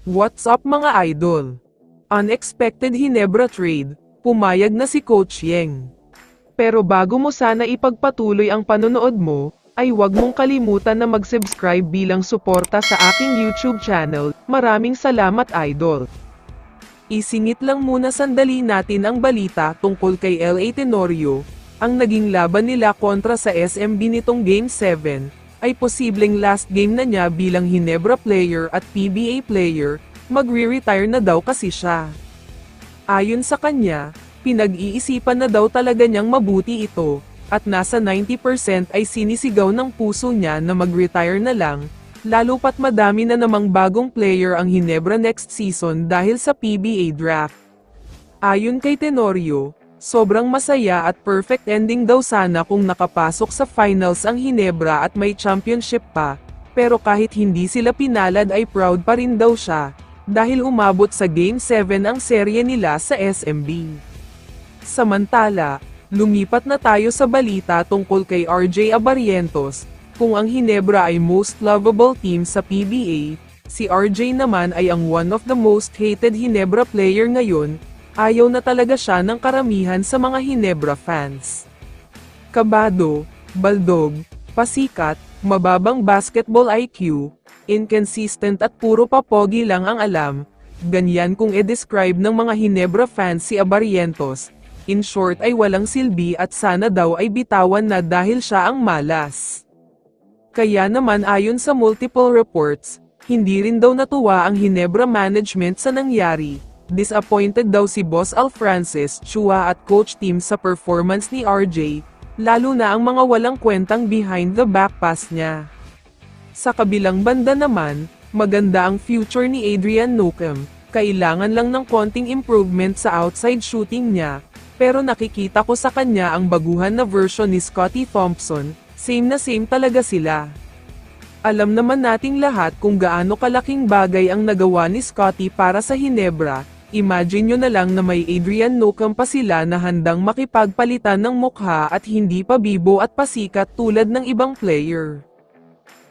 What's up mga idol? Unexpected Hinebra trade, pumayag na si Coach Yeng. Pero bago mo sana ipagpatuloy ang panonood mo, ay huwag mong kalimutan na mag-subscribe bilang suporta sa aking YouTube channel. Maraming salamat idol. Isingit lang muna sandali natin ang balita tungkol kay LA Tenorio. Ang naging laban nila kontra sa SMB nitong Game 7, ay posibleng last game na niya bilang Hinebra player at PBA player, magre-retire na daw kasi siya. Ayon sa kanya, pinag-iisipan na daw talaga niyang mabuti ito, at nasa 90% ay sinisigaw ng puso niya na mag-retire na lang, lalo pat madami na namang bagong player ang Hinebra next season dahil sa PBA draft. Ayon kay Tenorio, sobrang masaya at perfect ending daw sana kung nakapasok sa finals ang Hinebra at may championship pa, pero kahit hindi sila pinalad ay proud pa rin daw siya, dahil umabot sa Game 7 ang serye nila sa SMB. Samantala, lumipat na tayo sa balita tungkol kay RJ Abarientos. Kung ang Hinebra ay most lovable team sa PBA, si RJ naman ay ang one of the most hated Hinebra player ngayon. Ayaw na talaga siya ng karamihan sa mga Hinebra fans. Kabado, baldog, pasikat, mababang basketball IQ, inconsistent at puro papogi lang ang alam, ganyan kung i-describe ng mga Hinebra fans si Abarientos. In short ay walang silbi at sana daw ay bitawan na dahil siya ang malas. Kaya naman ayon sa multiple reports, hindi rin daw natuwa ang Hinebra management sa nangyari. Disappointed daw si Boss Al Francis Chua at coach team sa performance ni RJ, lalo na ang mga walang kwentang behind the back pass niya. Sa kabilang banda naman, maganda ang future ni Adrian Newcomb, kailangan lang ng konting improvement sa outside shooting niya, pero nakikita ko sa kanya ang baguhan na version ni Scottie Thompson, same na same talaga sila. Alam naman nating lahat kung gaano kalaking bagay ang nagawa ni Scottie para sa Hinebra. Imagine nyo na lang na may Adrian Newcomb pa sila na handang makipagpalitan ng mukha at hindi pa bibo at pasikat tulad ng ibang player.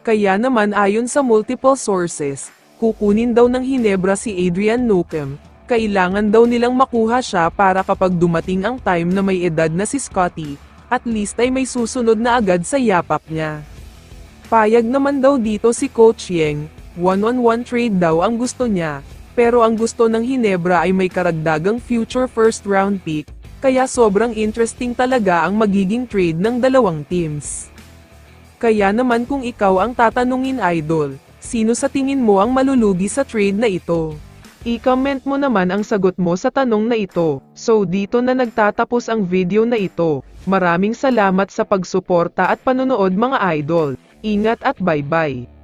Kaya naman ayon sa multiple sources, kukunin daw ng Hinebra si Adrian Newcomb, kailangan daw nilang makuha siya para kapag dumating ang time na may edad na si Scottie, at least ay may susunod na agad sa yapak niya. Payag naman daw dito si Coach Yeng, one-on-one trade daw ang gusto niya. Pero ang gusto ng Hinebra ay may karagdagang future first round pick, kaya sobrang interesting talaga ang magiging trade ng dalawang teams. Kaya naman kung ikaw ang tatanungin idol, sino sa tingin mo ang malulugi sa trade na ito? I-comment mo naman ang sagot mo sa tanong na ito. So dito na nagtatapos ang video na ito. Maraming salamat sa pagsuporta at panonood mga idol. Ingat at bye-bye.